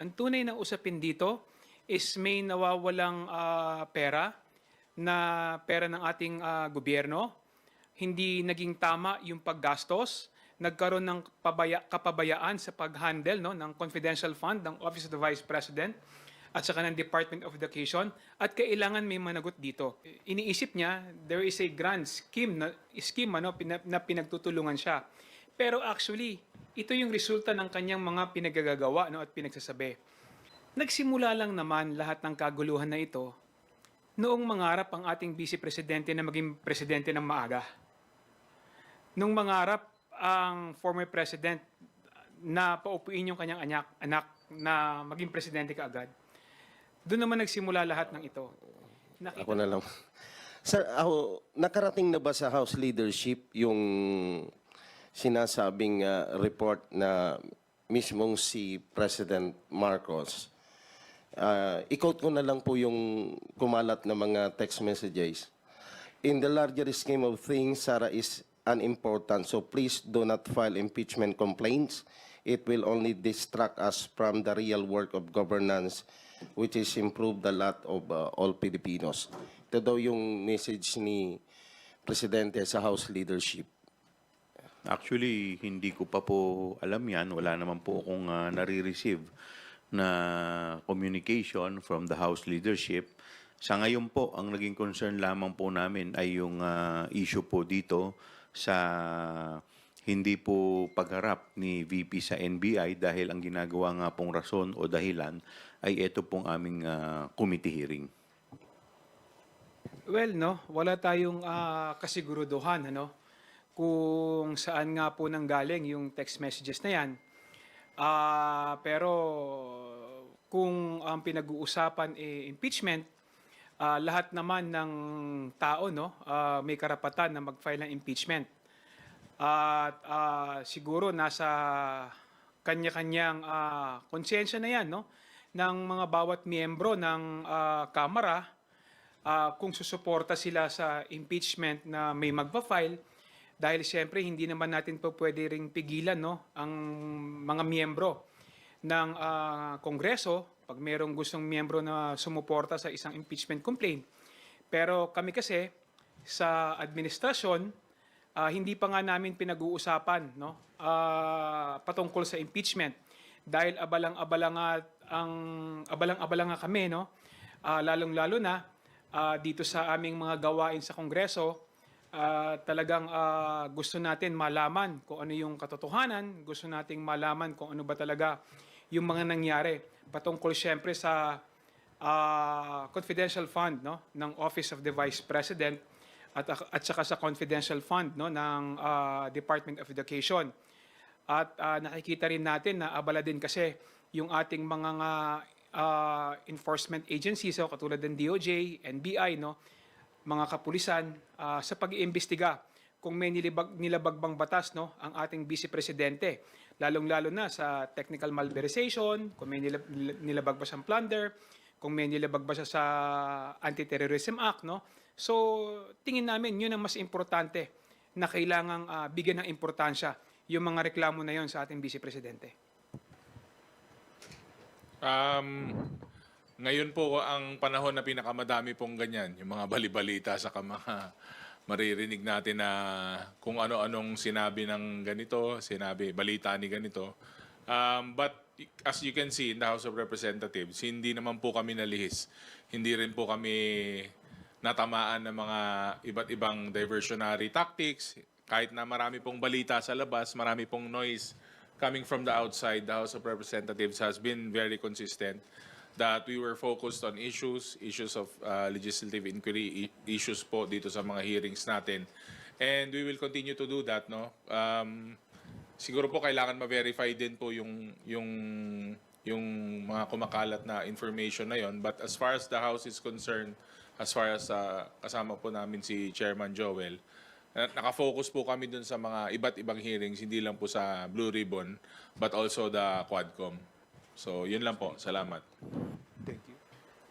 Ang tunay na usapin dito is may nawawalang pera ng ating gobyerno. Hindi naging tama yung paggastos. Nagkaroon ng kapabayaan sa pag-handle ng confidential fund ng Office of the Vice President at saka ng Department of Education, at kailangan may managot dito. Iniisip niya, there is a grand scheme na pinagtutulungan siya. Pero actually, ito yung resulta ng kanyang mga pinagagagawa at pinagsasabi. Nagsimula lang naman lahat ng kaguluhan na ito noong mangarap ang ating Vice Presidente na maging presidente ng maaga. Nung mangarap ang former president na paupuin yung kanyang anak na maging presidente kaagad. Doon naman nagsimula lahat ng ito. Ako na lang. Sir, nakarating na ba sa House leadership yung sinasabing report na mismong si President Marcos? I-quote ko na lang po yung kumalat na mga text messages. In the larger scheme of things, Sara is unimportant, so please do not file impeachment complaints. It will only distract us from the real work of governance, which is improve the lot of all Filipinos. Ito daw yung message ni Presidente sa House leadership. Actually, hindi ko pa po alam yan. Wala naman po akong nare-receive na communication from the House leadership. Sa ngayon po, ang naging concern lamang po namin ay yung issue po dito sa hindi po pagharap ni VP sa NBI dahil ang ginagawa nga pong rason o dahilan ay ito pong aming committee hearing. Well, wala tayong kasiguruduhan kung saan nga po nanggaling yung text messages na yan. Pero kung ang pinag-uusapan impeachment, lahat naman ng tao may karapatan na mag-file ng impeachment. At siguro nasa kanya-kanyang konsensya na yan ng mga bawat miyembro ng Kamara kung susuporta sila sa impeachment na may magpa-file, dahil siyempre hindi naman natin po pwede ring pigilan ang mga miyembro ng Kongreso pag mayroong gustong miyembro na sumuporta sa isang impeachment complaint. Pero kami kasi sa administrasyon, hindi pa nga namin pinag-uusapan patungkol sa impeachment dahil abalang-abala nga kami lalong-lalo na dito sa aming mga gawain sa Kongreso. Talagang gusto natin malaman kung ano yung katotohanan, gusto nating malaman kung ano ba talaga yung mga nangyari patungkol siyempre sa confidential fund ng Office of the Vice President at saka sa confidential fund ng Department of Education. At nakikita rin natin na abala din kasi yung ating mga enforcement agencies katulad ng DOJ, NBI, mga kapulisan sa pag-iimbestiga kung may nilabagbang batas ang ating Vice Presidente, lalong-lalo na sa technical malversation, kung may nilabag ba siyang plunder, kung may nilabag ba siya sa Anti-Terrorism Act. So, tingin namin yun ang mas importante na kailangang bigyan ng importansya yung mga reklamo na yon sa ating Vice Presidente. Ngayon po ang panahon na pinakamadami pong ganyan, yung mga balibalita sa mga maririnig natin na kung ano-anong sinabi ng ganito, balita ni ganito. But as you can see in the House of Representatives, hindi naman po kami nalihis. Hindi rin po kami natamaan ng mga iba't ibang diversionary tactics. Kahit na marami pong balita sa labas, marami pong noise coming from the outside, the House of Representatives has been very consistent that we were focused on issues of legislative inquiry, issues po dito sa mga hearings natin. And we will continue to do that. Siguro po kailangan ma-verify din po yung mga kumakalat na information na yon. But as far as the House is concerned, as far as kasama po namin si Chairman Joel, nakafocus po kami dun sa mga iba't ibang hearings, hindi lang po sa Blue Ribbon, but also the Quadcom. So, yun lang po. Salamat. Thank you.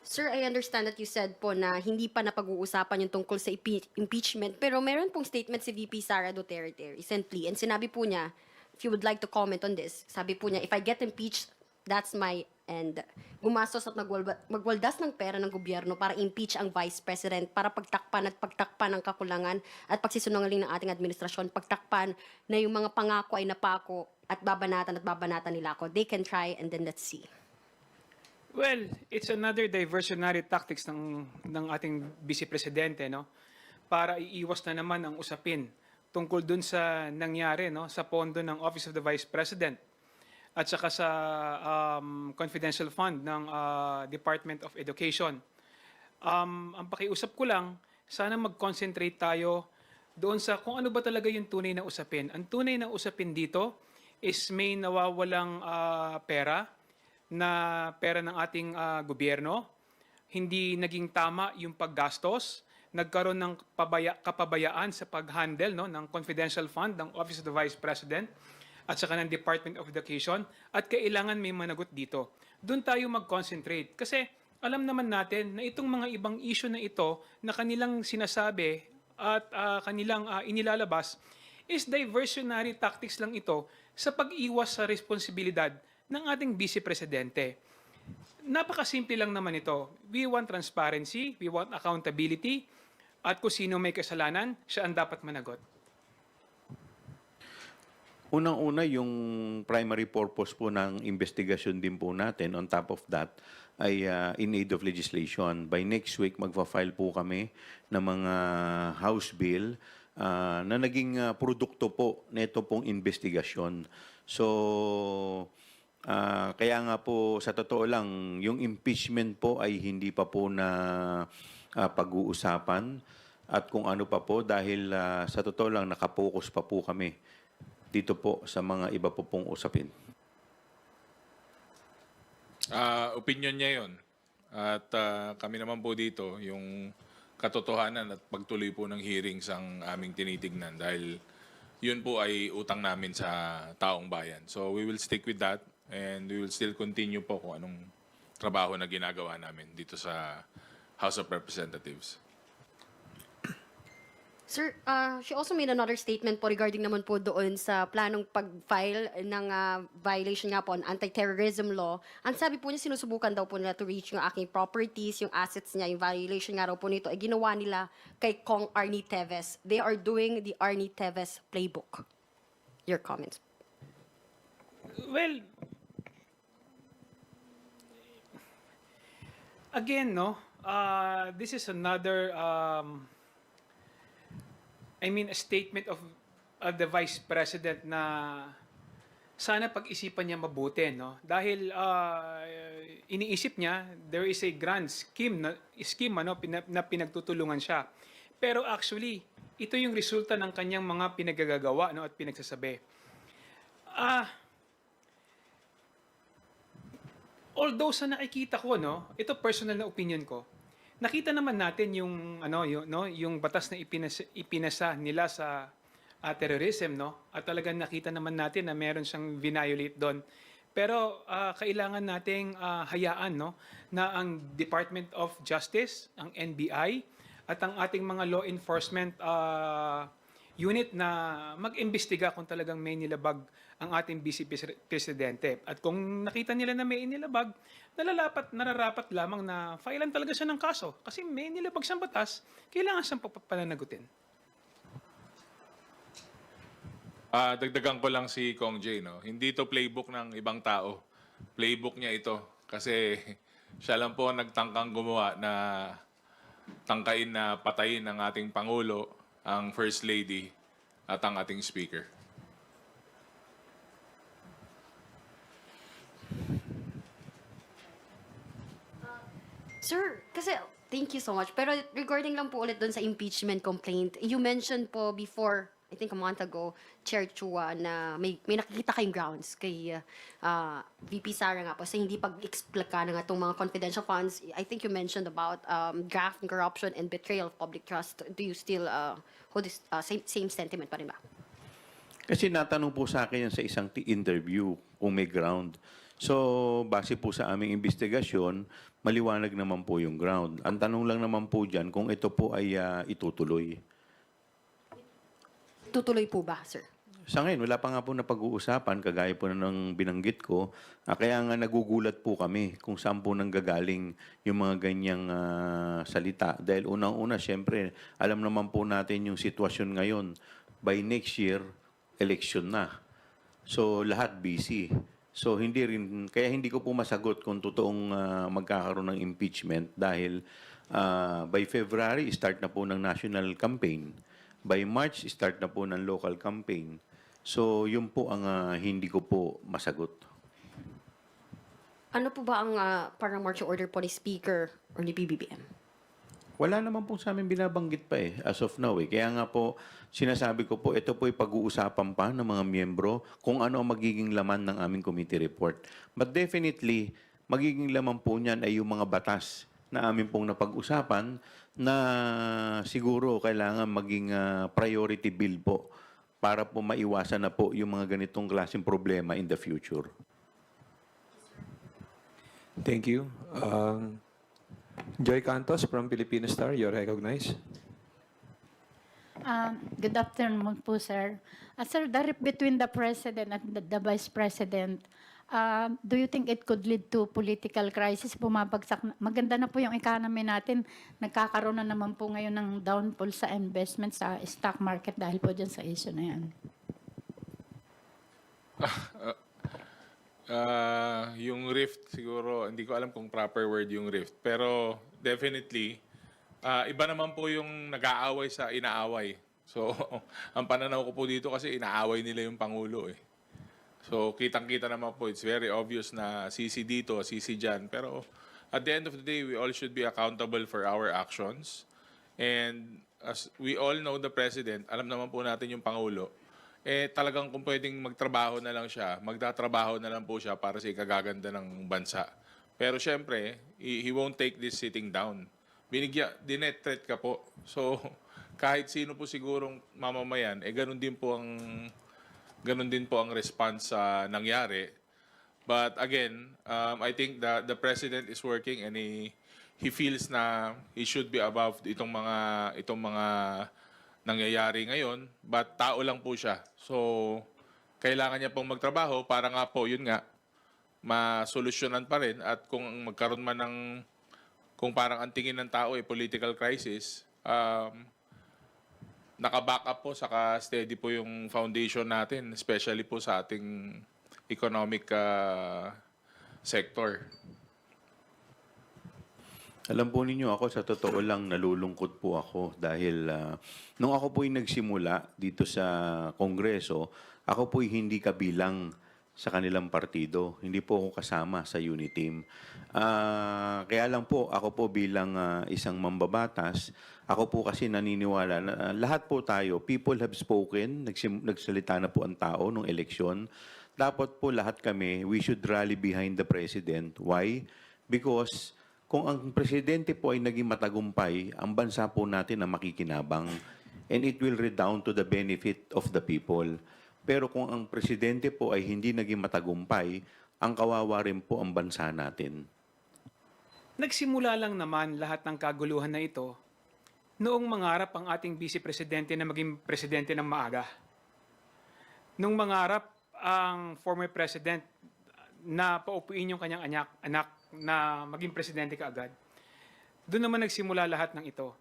Sir, I understand that you said po na hindi pa napag-uusapan yung tungkol sa impeachment, pero meron pong statement si VP Sara Duterte recently, and sinabi po niya, if you would like to comment on this, sabi po niya, if I get impeached, that's my and gumastos at magwaldas ng pera ng gobyerno para impeach ang Vice President, para pagtakpan ng kakulangan at pagsisinungaling ng ating administrasyon, pagtakpan na yung mga pangako ay napako at babanatan nila ako. They can try and then let's see. Well, it's another diversionary tactics ng ating Vice Presidente, no? Para iiwas na naman ang usapin tungkol dun sa nangyari, no, sa pondo ng Office of the Vice President at saka sa confidential fund ng Department of Education. Ang pakiusap ko lang, sana mag-concentrate tayo doon sa kung ano ba talaga yung tunay na usapin. Ang tunay na usapin dito is may nawawalang pera ng ating gobyerno, hindi naging tama yung paggastos, nagkaroon ng kapabayaan sa pag-handle, no, ng confidential fund ng Office of the Vice President at saka ng Department of Education, at kailangan may managot dito. Doon tayo mag-concentrate kasi alam naman natin na itong mga ibang issue na ito na kanilang sinasabi at kanilang inilalabas is diversionary tactics lang ito sa pag-iwas sa responsibilidad ng ating Vice Presidente. Napakasimple lang naman ito. We want transparency, we want accountability, at kung sino may kasalanan, siya ang dapat managot. Unang-una, yung primary purpose po ng investigasyon din po natin, on top of that, ay in aid of legislation. By next week, magfa-file po kami ng mga House Bill na naging produkto po nito pong investigasyon. So, kaya nga po, sa totoo lang, yung impeachment po ay hindi pa po na pag-uusapan at kung ano pa po dahil sa totoo lang nakapokus pa po kami dito po sa mga iba po pong usapin. Opinion niya yun. At kami naman po dito, yung katotohanan at pagtuloy po ng hearings ang aming tinitignan dahil yun po ay utang namin sa taong bayan. So we will stick with that and we will still continue po kung anong trabaho na ginagawa namin dito sa House of Representatives. Sir, she also made another statement po regarding naman po doon sa planong pag-file ng violation nga po on anti-terrorism law. Ang sabi po niya, sinusubukan daw po nila to reach yung aking properties, yung assets niya, yung violation nga raw po nito, ay ginawa nila kay Kong Arnie Teves. They are doing the Arnie Teves playbook. Your comments. Well, again, no, this is another, a statement of the Vice President na sana pag-isipan niya mabuti, no? Dahil iniisip niya, there is a grand scheme na pinagtutulungan siya. Pero actually, ito yung resulta ng kanyang mga pinagagagawa, no, at pinagsasabi. Although sa nakikita ko, no, ito personal na opinion ko, nakita naman natin yung yung batas na ipinasa nila sa terrorism, no? At talagang nakita naman natin na meron siyang violate doon. Pero kailangan nating hayaan, no, na ang Department of Justice, ang NBI at ang ating mga law enforcement unit na mag-imbestiga kung talagang may nilabag ang ating Vice Presidente. At kung nakita nila na may nilabag, nararapat lamang na filean talaga siya ng kaso. Kasi may nilabag siyang batas, kailangan siyang pananagutin. Dagdagan ko lang si Kong Jay, no? Hindi ito playbook ng ibang tao. Playbook niya ito. Kasi siya lang po nagtangkang gumawa na tangkain na patayin ng ating Pangulo, ang First Lady, at ang ating Speaker. Sir, kasi thank you so much. Pero regarding lang po ulit doon sa impeachment complaint, you mentioned po before, I think a month ago, Chair Chua, na may nakikita kayong grounds kay VP Sara nga po sa hindi pag-explika ng itong mga confidential funds. I think you mentioned about graft and corruption and betrayal of public trust. Do you still hold this same sentiment pa rin ba? Kasi natanong po sa akin yan sa isang interview kung may ground. So, base po sa aming investigasyon, maliwanag naman po yung ground. Ang tanong lang naman po dyan kung ito po ay itutuloy. Tutuloy po ba, sir? Sa ngayon, wala pa nga po na pag-uusapan, kagaya po ng binanggit ko. Kaya nga nagugulat po kami kung saan po nanggagaling yung mga ganyang salita. Dahil unang-una, syempre, alam naman po natin yung sitwasyon ngayon. By next year, election na. So, lahat busy. So, kaya hindi ko po masagot kung totoong magkakaroon ng impeachment dahil by February, start na po ng national campaign. By March, start na po ng local campaign. So, yun po ang hindi ko po masagot. Ano po ba ang parang marching order po ni Speaker or ni PBBM? Wala naman po sa amin binabanggit pa as of now. Kaya nga po, sinasabi ko po, ito po ay pag-uusapan pa ng mga miyembro kung ano ang magiging laman ng aming committee report. But definitely, magiging laman po niyan ay yung mga batas na amin pong napag-usapan na siguro kailangan maging priority bill po para po maiwasan na po yung mga ganitong klaseng problema in the future. Thank you. Joy Cantos from Filipino Star, you're recognized. Good afternoon po, sir. Sir, the rift between the President and the Vice President, do you think it could lead to political crisis? Bumabagsak. Maganda na po yung economy natin. Nagkakaroon na naman po ngayon ng downfall sa investment sa stock market dahil po dyan sa issue na yan. Yung rift, siguro, hindi ko alam kung proper word yung rift. Pero definitely, iba naman po yung nag-aaway sa inaaway. So, ang pananaw ko po dito kasi inaaway nila yung Pangulo eh. So, kitang-kita naman po, it's very obvious na sisi dito, sisi dyan. Pero at the end of the day, we all should be accountable for our actions. And as we all know the President, alam naman po natin yung Pangulo, talagang kung pwedeng magtrabaho na lang siya, magtatrabaho na lang po siya para sa ikagaganda ng bansa. Pero syempre, he won't take this sitting down. Dinet-threat ka po. So, kahit sino po sigurong mamamayan, ganun din po ang response sa nangyari. But again, I think the President is working and he feels na he should be above itong mga nangyayari ngayon, but tao lang po siya. So, kailangan niya pong magtrabaho para nga po, yun nga, masolusyonan pa rin. At kung magkaroon man kung parang ang tingin ng tao ay political crisis, naka-back up po, saka steady po yung foundation natin, especially po sa ating economic sector. Alam po ninyo ako, sa totoo lang, nalulungkot po ako dahil nung ako po'y nagsimula dito sa Kongreso, ako po'y hindi kabilang sa kanilang partido. Hindi po ako kasama sa unit team. Kaya lang po, ako po bilang isang mambabatas, ako po kasi naniniwala na lahat po tayo, people have spoken, nagsalita na po ang tao nung eleksyon. Dapat po lahat kami, we should rally behind the President. Why? Because kung ang presidente po ay naging matagumpay, ang bansa po natin ang makikinabang. And it will redound to the benefit of the people. Pero kung ang presidente po ay hindi naging matagumpay, ang kawawa rin po ang bansa natin. Nagsimula lang naman lahat ng kaguluhan na ito noong mangarap ang ating vice presidente na maging presidente ng maaga. Nung mangarap ang former president na paupuin yung kanyang anak na maging presidente kaagad. Doon naman nagsimula lahat ng ito.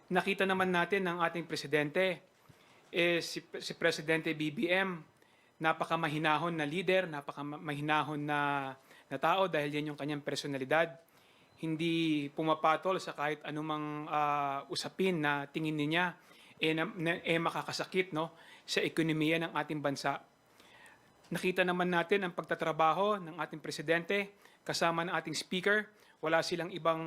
Nakita naman natin ng ating presidente, si Presidente BBM, napakamahinahon na leader, napakamahinahon na tao dahil yan yung kanyang personalidad. Hindi pumapatol sa kahit anumang usapin na tingin niya makakasakit sa ekonomiya ng ating bansa. Nakita naman natin ang pagtatrabaho ng ating presidente kasama ng ating speaker. Wala silang ibang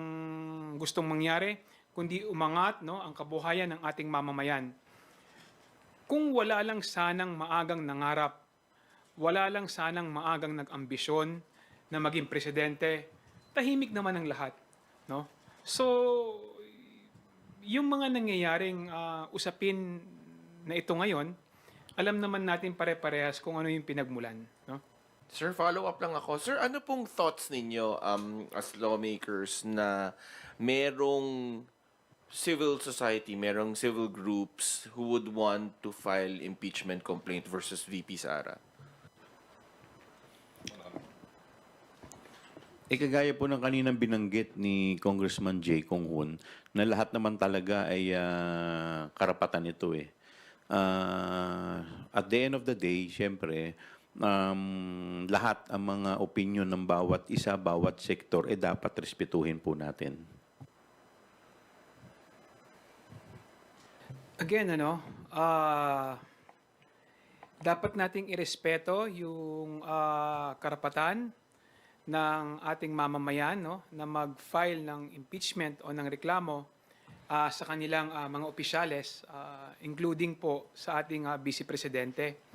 gustong mangyari kundi umangat ang kabuhayan ng ating mamamayan. Kung wala lang sanang maagang nangarap, wala lang sanang maagang nag-ambisyon na maging presidente, tahimik naman ang lahat. So, yung mga nangyayaring usapin na ito ngayon, alam naman natin pare-parehas kung ano yung pinagmulan. Sir, follow-up lang ako. Sir, ano pong thoughts ninyo as lawmakers na merong civil society, merong civil groups who would want to file impeachment complaint versus VP Sara? Kagaya po ng kaninang binanggit ni Congressman Jay Kung Hoon, na lahat naman talaga ay karapatan ito eh. At the end of the day, syempre, lahat ang mga opinion ng bawat isa, bawat sektor, dapat respetuhin po natin. Again, dapat nating irespeto yung karapatan ng ating mamamayan, no, na mag-file ng impeachment o ng reklamo sa kanilang mga opisyales, including po sa ating Vice Presidente.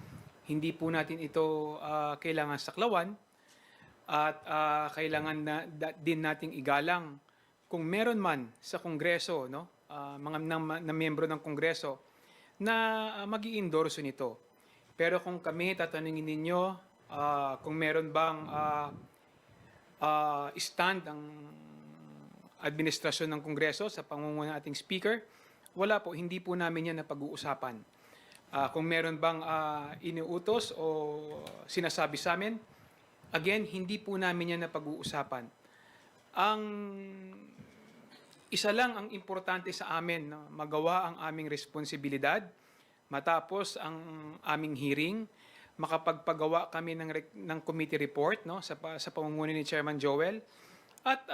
Hindi po natin ito kailangan saklawan at kailangan din nating igalang kung meron man sa Kongreso, no, mga na miyembro ng Kongreso na mag-i-endorso nito. Pero kung kami tatanungin ninyo kung meron bang stand ang administrasyon ng Kongreso sa pangunguna ng ating Speaker, wala po, hindi po namin yan napag-uusapan. Kung meron bang iniutos o sinasabi sa amin, again, hindi po namin yan napag-uusapan. Ang isa lang ang importante sa amin, no, magawa ang aming responsibilidad, matapos ang aming hearing, makapagpagawa kami ng committee report, no, sa pamumuno ni Chairman Joel, at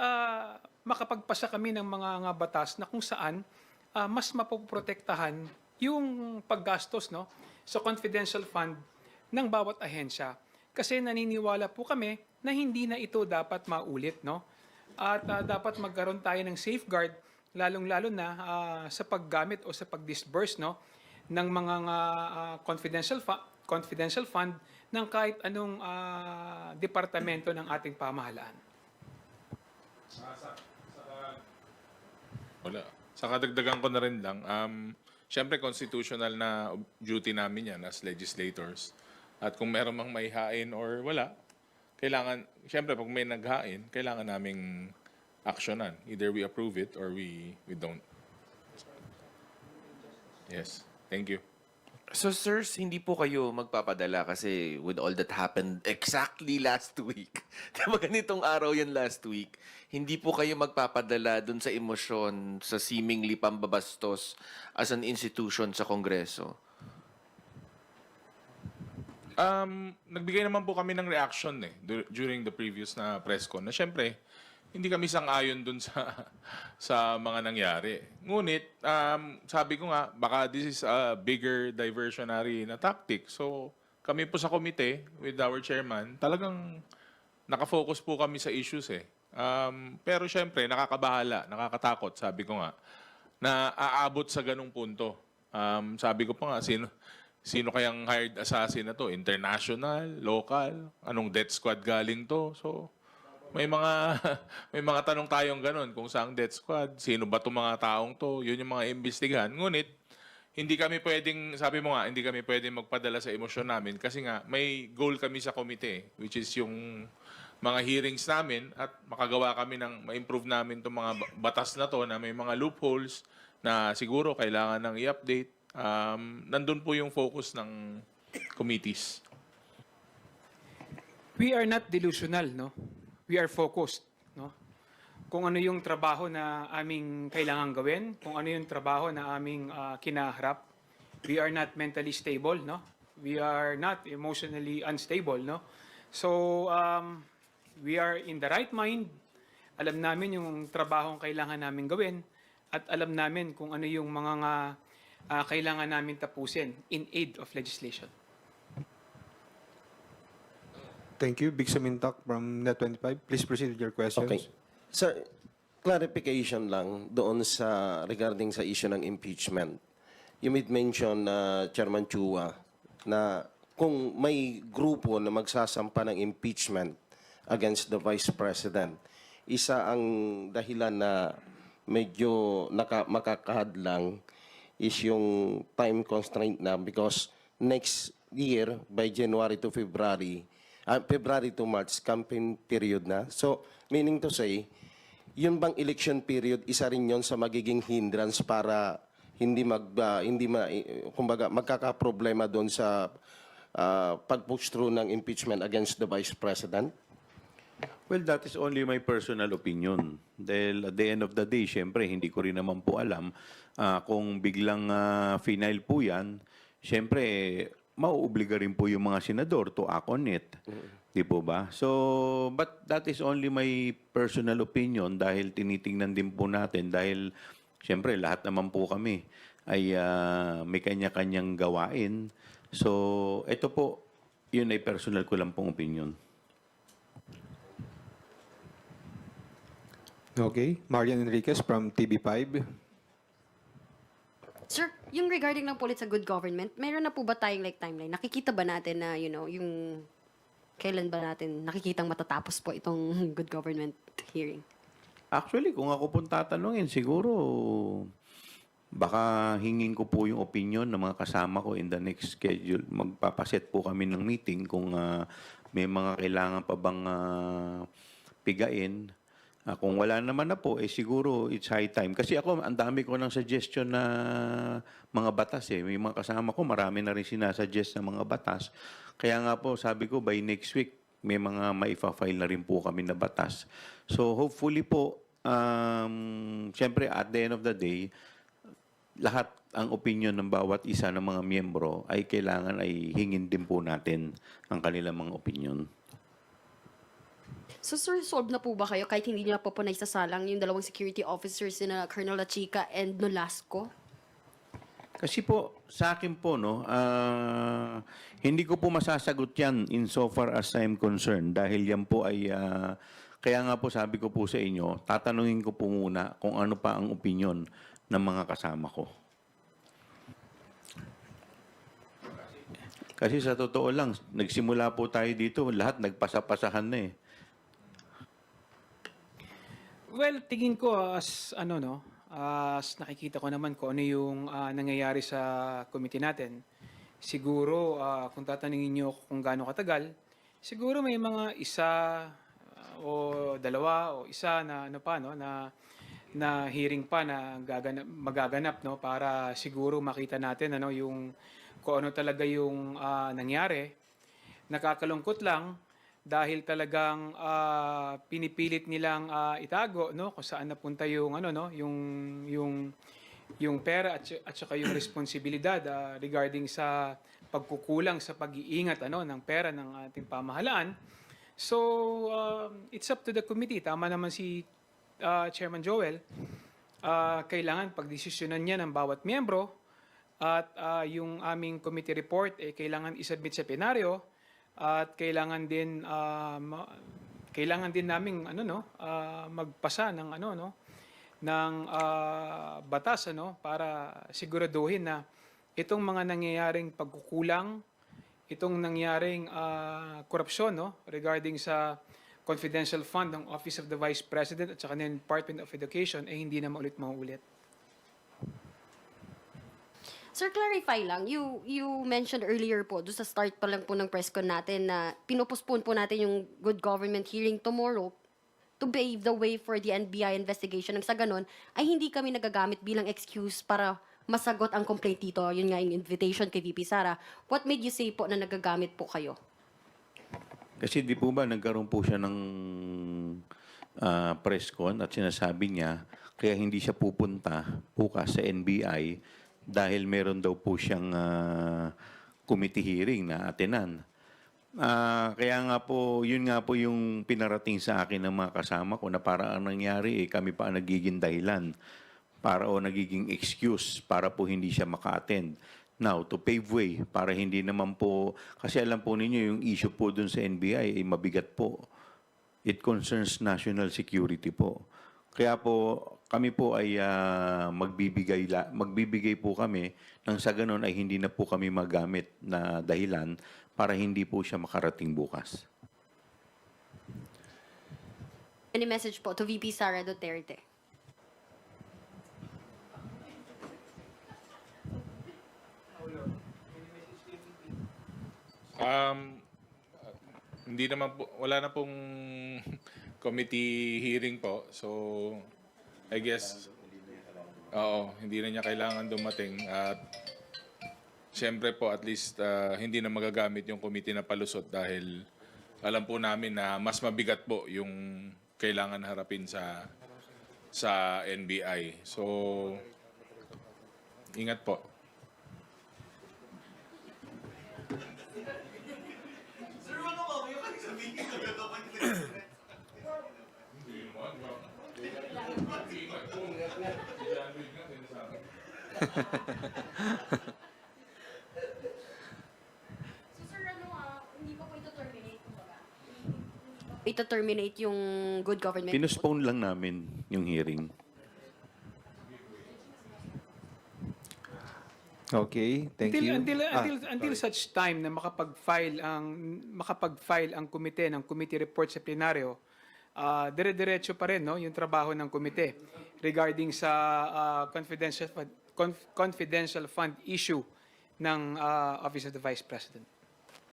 makapagpasa kami ng mga batas na kung saan mas mapoprotektahan yung paggastos, no, sa confidential fund ng bawat ahensya. Kasi naniniwala po kami na hindi na ito dapat maulit, no? At dapat magkaroon tayo ng safeguard, lalong-lalo na sa paggamit o sa pag-disburse, no, ng mga confidential fund ng kahit anong departamento ng ating pamahalaan. Wala. Sa kadagdagan ko na rin lang, syempre constitutional na duty namin yan as legislators. At kung meron mang maihain or wala, kailangan, syempre pag may naghain, kailangan naming actionan. Either we approve it or we don't. Yes. Thank you. So, sirs, hindi po kayo magpapadala kasi with all that happened exactly last week. Diba ganitong araw yan last week? Hindi po kayo magpapadala dun sa emosyon, sa seemingly pambabastos as an institution sa Kongreso? Nagbigay naman po kami ng reaction during the previous na press con na syempre, hindi kami sang-ayon dun sa mga nangyari. Ngunit, sabi ko nga, baka this is a bigger diversionary na tactic. So, kami po sa komite with our chairman, talagang nakafocus po kami sa issues eh. Pero syempre, nakakabahala, nakakatakot, sabi ko nga, na aabot sa ganung punto. Sabi ko pa nga, sino kayang hired assassin na to? International, local, anong death squad galing to? So, may mga tanong tayong ganun kung saang death squad, sino ba itong mga taong to, yun yung mga imbestigahan. Ngunit, hindi kami pwedeng, sabi mo nga, hindi kami pwedeng magpadala sa emosyon namin kasi nga may goal kami sa komite, which is yung mga hearings namin at makagawa kami ng ma-improve namin itong mga batas na to na may mga loopholes na siguro kailangan ng i-update. Nandun po yung focus ng committees. We are not delusional, no? We are focused, no? Kung ano yung trabaho na aming kailangan gawin, kung ano yung trabaho na aming kinaharap. We are not mentally stable, no? We are not emotionally unstable, no? So, we are in the right mind. Alam namin yung trabaho ang kailangan namin gawin at alam namin kung ano yung mga kailangan namin tapusin in aid of legislation. Thank you. Big Samintak from Net25. Please proceed with your questions. Okay. Sir, clarification lang doon sa regarding sa issue ng impeachment. You made mention, Chairman Chua, na kung may grupo na magsasampa ng impeachment against the Vice President, isa ang dahilan na medyo makakahadlang is yung time constraint na because next year, by January to February to March, campaign period na. So, meaning to say, yun bang election period, isa rin yon sa magiging hindrance para kumbaga, magkakaproblema doon sa pag-push through ng impeachment against the Vice President? Well, that is only my personal opinion. Dahil at the end of the day, syempre, hindi ko rin naman po alam kung biglang final po yan, syempre, mauobliga rin po yung mga senador to act on it. Di po ba? So, but that is only my personal opinion dahil tinitingnan din po natin dahil syempre, lahat naman po kami ay may kanya-kanyang gawain. So, ito po, yun ay personal ko lang pong opinion. Okay. Marian Enriquez from TV5. Sir, yung regarding lang po ulit sa good government, meron na po ba tayong like timeline? Nakikita ba natin na, yung kailan ba natin nakikitang matatapos po itong good government hearing? Actually, kung ako pong tatanungin, siguro baka hingin ko po yung opinion ng mga kasama ko in the next schedule. Magpapaset po kami ng meeting kung may mga kailangan pa bang pigain. Kung wala naman na po, siguro it's high time. Kasi ako, ang dami ko ng suggestion na mga batas eh. May mga kasama ko, marami na rin sinasuggest na mga batas. Kaya nga po, sabi ko, by next week, may mga maifa-file na rin po kami na batas. So hopefully po, siyempre at the end of the day, lahat ang opinion ng bawat isa ng mga miyembro ay kailangan ay hingin din po natin ang kanilang mga opinion. So sir, solve na po ba kayo kahit hindi niyo na po naisasalang yung dalawang security officers na Colonel Lachica and Nolasco? Kasi po, sa akin po, no, hindi ko po masasagot yan in so far as I'm concerned dahil yan po ay, kaya nga po sabi ko po sa inyo, tatanungin ko po muna kung ano pa ang opinion ng mga kasama ko. Kasi sa totoo lang, nagsimula po tayo dito, lahat nagpasapasahan na eh. Well, tingin ko as as nakikita ko naman kung ano yung nangyayari sa committee natin. Siguro kung tatanungin niyo kung gaano katagal, siguro may mga isa o dalawa o isa na na hearing pa na magaganap no para siguro makita natin yung kung ano talaga yung nangyari. Nakakalungkot lang dahil talagang pinipilit nilang itago no kung saan napunta yung yung pera at saka yung responsibilidad regarding sa pagkukulang sa pag-iingat ng pera ng ating pamahalaan. So it's up to the committee. Tama naman si Chairman Joel. Kailangan pagdesisyonan niya ng bawat miyembro at yung aming committee report kailangan isubmit sa plenaryo. At kailangan din naming magpasa ng ng batas para siguraduhin na itong mga nangyayaring pagkukulang, itong nangyaring korupsyon regarding sa confidential fund ng Office of the Vice President at saka ng Department of Education hindi na maulit. Sir, clarify lang. You mentioned earlier po, doon sa start pa lang po ng press con natin na pinupostpone po natin yung good government hearing tomorrow to pave the way for the NBI investigation. Nang sa ganun, ay hindi kami nagagamit bilang excuse para masagot ang complaint dito. Yun nga yung invitation kay VP Sara. What made you say po na nagagamit po kayo? Kasi di po ba nagkaroon po siya ng press con at sinasabi niya kaya hindi siya pupunta bukas sa NBI dahil meron daw po siyang committee hearing na atenan. Kaya nga po, yun nga po yung pinarating sa akin ng mga kasama ko na para ang nangyari kami pa ang nagiging dahilan o nagiging excuse para po hindi siya maka-attend. Now, to pave way, para hindi naman po, kasi alam po ninyo yung issue po dun sa NBI ay mabigat po. It concerns national security po. Kaya po, kami po ay magbibigay po kami nang sa ganun ay hindi na po kami magamit na dahilan para hindi po siya makarating bukas. Any message po to VP Sara Duterte? Hindi naman po, wala na pong committee hearing po. So, I guess, hindi na niya kailangan dumating. At siyempre po, at least hindi na magagamit yung committee na palusot dahil alam po namin na mas mabigat po yung kailangan harapin sa NBI. So, ingat po. Ito-terminate yung good government. Pinuspone lang namin yung hearing. Okay, thank you. Until such time na makapag-file ang komite ng committee report sa plenaryo, dire-diretso pa rin, no, yung trabaho ng komite regarding sa confidential fund issue ng Office of the Vice President.